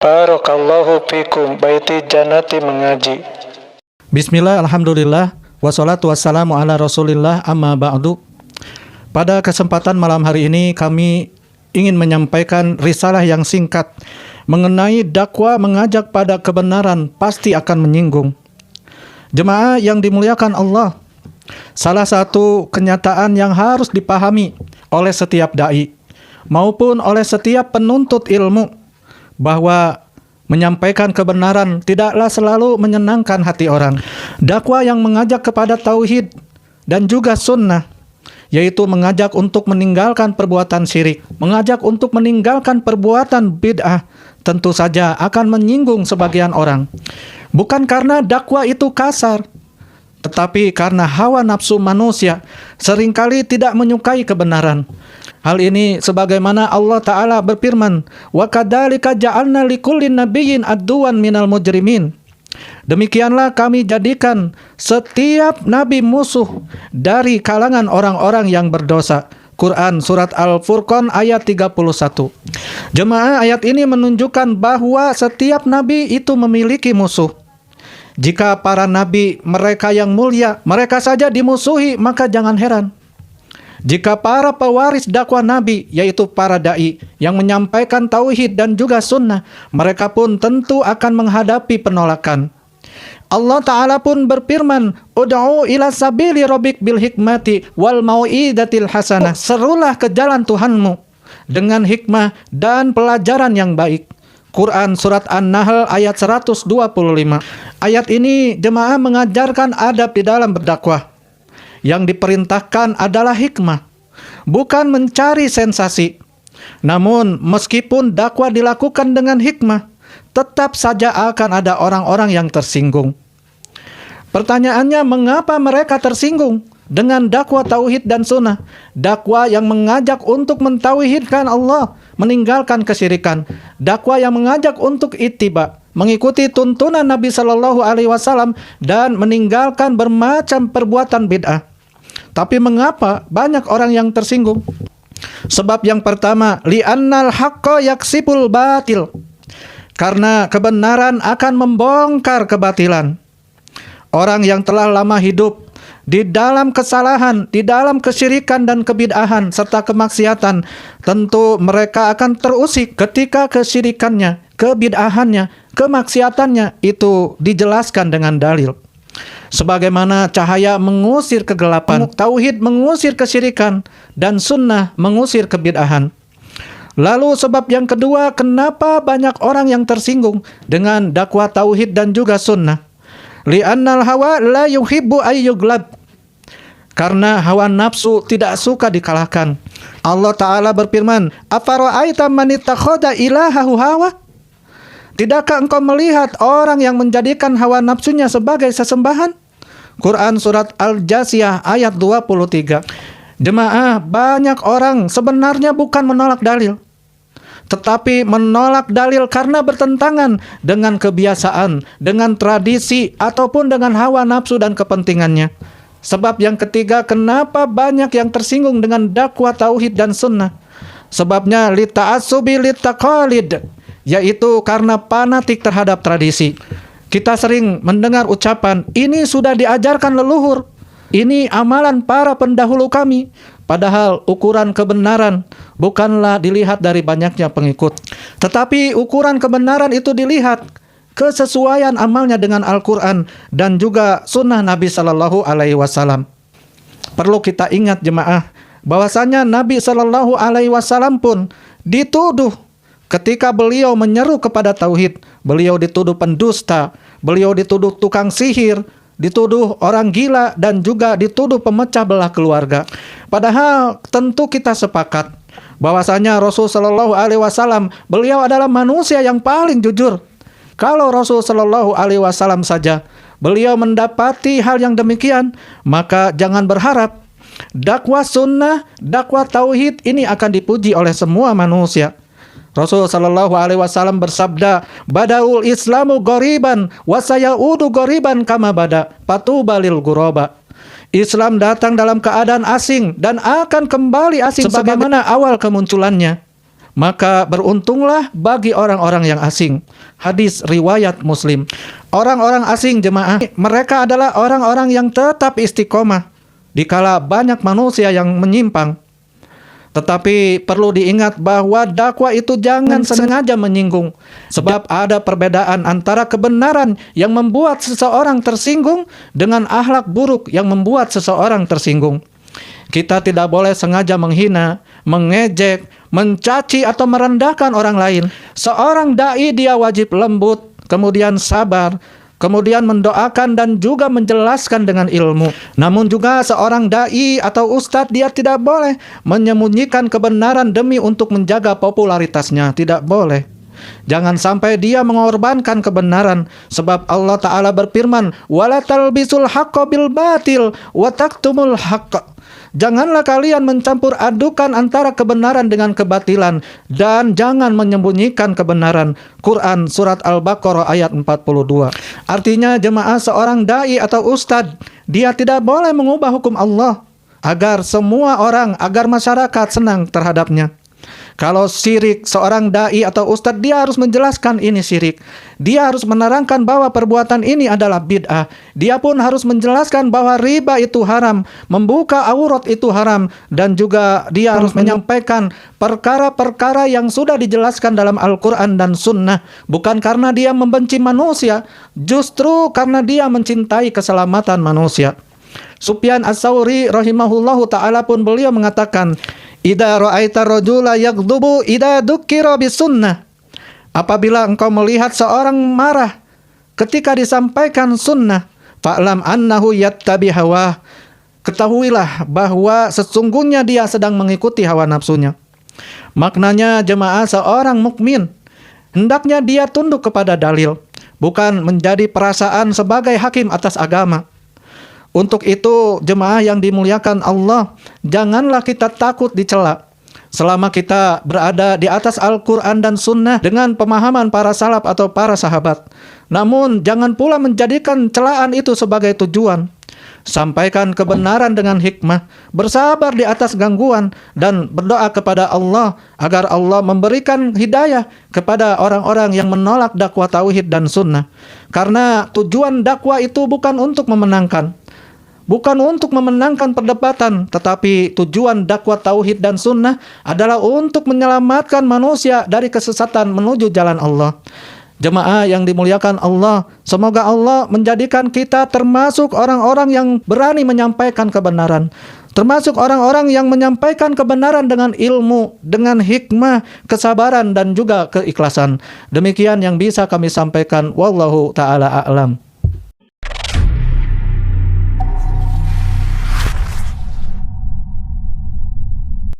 Barakallahu fikum, Baiti Jannati mengaji. Bismillah, alhamdulillah, wassalatu wassalamu ala rasulillah, amma ba'du. Pada kesempatan malam hari ini kami ingin menyampaikan risalah yang singkat mengenai dakwah mengajak pada kebenaran pasti akan menyinggung. Jemaah yang dimuliakan Allah, salah satu kenyataan yang harus dipahami oleh setiap dai maupun oleh setiap penuntut ilmu bahwa menyampaikan kebenaran tidaklah selalu menyenangkan hati orang. Dakwah yang mengajak kepada tauhid dan juga sunnah, yaitu mengajak untuk meninggalkan perbuatan syirik, mengajak untuk meninggalkan perbuatan bid'ah, tentu saja akan menyinggung sebagian orang. Bukan karena dakwah itu kasar, tetapi karena hawa nafsu manusia seringkali tidak menyukai kebenaran. Hal ini sebagaimana Allah Ta'ala berfirman, "Wa kadzalika ja'alna likulli nabiyyin aduwan minal mujrimin." Demikianlah kami jadikan setiap nabi musuh dari kalangan orang-orang yang berdosa. Quran Surat Al-Furqan ayat 31. Jemaah, ayat ini menunjukkan bahwa setiap nabi itu memiliki musuh. Jika para nabi mereka yang mulia, mereka saja dimusuhi, maka jangan heran jika para pewaris dakwah Nabi, yaitu para da'i yang menyampaikan tauhid dan juga sunnah, mereka pun tentu akan menghadapi penolakan. Allah Ta'ala pun berfirman, "Ud'u ila sabili rabbik bil hikmati wal mau'idatil hasanah." Serulah ke jalan Tuhanmu dengan hikmah dan pelajaran yang baik. Quran Surat An-Nahl ayat 125. Ayat ini jemaah mengajarkan adab di dalam berdakwah. Yang diperintahkan adalah hikmah, bukan mencari sensasi. Namun meskipun dakwah dilakukan dengan hikmah, tetap saja akan ada orang-orang yang tersinggung. Pertanyaannya, mengapa mereka tersinggung dengan dakwah tauhid dan sunnah? Dakwah yang mengajak untuk mentauhidkan Allah, meninggalkan kesyirikan. Dakwah yang mengajak untuk ittiba, mengikuti tuntunan Nabi Shallallahu Alaihi Wasallam dan meninggalkan bermacam perbuatan bid'ah. Tapi mengapa banyak orang yang tersinggung? Sebab yang pertama, li'annal haqqa yaksibul batil. Karena kebenaran akan membongkar kebatilan. Orang yang telah lama hidup di dalam kesalahan, di dalam kesyirikan dan kebid'ahan serta kemaksiatan, tentu mereka akan terusik ketika kesyirikannya, kebid'ahannya, kemaksiatannya itu dijelaskan dengan dalil. Sebagaimana cahaya mengusir kegelapan, tauhid mengusir kesyirikan, dan sunnah mengusir kebid'ahan. Lalu sebab yang kedua, kenapa banyak orang yang tersinggung dengan dakwah tauhid dan juga sunnah? Li'annal hawa la yuhibbu ayyuglab. Karena hawa nafsu tidak suka dikalahkan. Allah Ta'ala berfirman, "Afara'aita man ittakhadha ilahahu hawa?" Tidakkah engkau melihat orang yang menjadikan hawa nafsunya sebagai sesembahan? Quran Surat Al-Jasiyah ayat 23. Jemaah, banyak orang sebenarnya bukan menolak dalil, tetapi menolak dalil karena bertentangan dengan kebiasaan, dengan tradisi, ataupun dengan hawa nafsu dan kepentingannya. Sebab yang ketiga, kenapa banyak yang tersinggung dengan dakwah tauhid dan sunnah? Sebabnya lita'assubi litaqalid, yaitu karena fanatik terhadap tradisi. Kita sering mendengar ucapan, ini sudah diajarkan leluhur, ini amalan para pendahulu kami. Padahal ukuran kebenaran bukanlah dilihat dari banyaknya pengikut, tetapi ukuran kebenaran itu dilihat kesesuaian amalnya dengan Al-Quran dan juga sunnah Nabi Sallallahu Alaihi Wasallam. Perlu kita ingat jemaah, bahwasanya Nabi Sallallahu Alaihi Wasallam pun dituduh ketika beliau menyeru kepada tauhid. Beliau dituduh pendusta, beliau dituduh tukang sihir, dituduh orang gila, dan juga dituduh pemecah belah keluarga. Padahal tentu kita sepakat bahwasanya Rasul Shallallahu Alaihi Wasallam beliau adalah manusia yang paling jujur. Kalau Rasul Shallallahu Alaihi Wasallam saja beliau mendapati hal yang demikian, maka jangan berharap dakwah sunnah, dakwah tauhid ini akan dipuji oleh semua manusia. Rasul sallallahu alaihi wasallam bersabda, "Badaul Islamu ghoriban wa sayaudu ghoriban kama bada, patubalil ghuraba." Islam datang dalam keadaan asing dan akan kembali asing sebagaimana awal kemunculannya. maka beruntunglah bagi orang-orang yang asing. Hadis riwayat Muslim. Orang-orang asing jemaah, mereka adalah orang-orang yang tetap istiqomah dikala banyak manusia yang menyimpang. Tetapi perlu diingat bahwa dakwah itu jangan sengaja menyinggung, sebab ada perbedaan antara kebenaran yang membuat seseorang tersinggung dengan akhlak buruk yang membuat seseorang tersinggung. Kita tidak boleh sengaja menghina, mengejek, mencaci atau merendahkan orang lain. Seorang dai dia wajib lembut, kemudian sabar, kemudian mendoakan dan juga menjelaskan dengan ilmu. Namun juga seorang dai atau ustadz dia tidak boleh menyembunyikan kebenaran demi untuk menjaga popularitasnya. Tidak boleh. Jangan sampai dia mengorbankan kebenaran, sebab Allah Ta'ala berfirman, "Wala talbisul haqqo bil batil wa taktumul haqq." Janganlah kalian mencampur adukan antara kebenaran dengan kebatilan, dan jangan menyembunyikan kebenaran. Quran Surat Al-Baqarah ayat 42. Artinya jemaah, seorang da'i atau ustadz, dia tidak boleh mengubah hukum Allah agar semua orang, agar masyarakat senang terhadapnya. Kalau syirik, seorang da'i atau ustadz dia harus menjelaskan ini syirik. Dia harus menerangkan bahwa perbuatan ini adalah bid'ah. Dia pun harus menjelaskan bahwa riba itu haram, membuka aurat itu haram, dan juga dia harus menyampaikan perkara-perkara yang sudah dijelaskan dalam Al-Quran dan Sunnah. Bukan karena dia membenci manusia, justru karena dia mencintai keselamatan manusia. Sufyan Ats-Tsauri rahimahullahu ta'ala pun beliau mengatakan, "Idza ra'aita rajula yaghdubu idza dzukira bisunnah." Apabila engkau melihat seorang marah ketika disampaikan sunnah, fa'lam annahu yattabi hawa. Ketahuilah bahwa sesungguhnya dia sedang mengikuti hawa nafsunya. Maknanya jemaah, seorang mukmin hendaknya dia tunduk kepada dalil, bukan menjadi perasaan sebagai hakim atas agama. Untuk itu jemaah yang dimuliakan Allah, janganlah kita takut dicela selama kita berada di atas Al-Quran dan Sunnah dengan pemahaman para salaf atau para sahabat. Namun jangan pula menjadikan celaan itu sebagai tujuan. Sampaikan kebenaran dengan hikmah, bersabar di atas gangguan, dan berdoa kepada Allah agar Allah memberikan hidayah kepada orang-orang yang menolak dakwah tauhid dan sunnah. Karena tujuan dakwah itu bukan untuk memenangkan, bukan untuk memenangkan perdebatan, tetapi tujuan dakwah tauhid dan sunnah adalah untuk menyelamatkan manusia dari kesesatan menuju jalan Allah. Jemaah yang dimuliakan Allah, semoga Allah menjadikan kita termasuk orang-orang yang berani menyampaikan kebenaran, termasuk orang-orang yang menyampaikan kebenaran dengan ilmu, dengan hikmah, kesabaran, dan juga keikhlasan. Demikian yang bisa kami sampaikan. Wallahu ta'ala a'lam.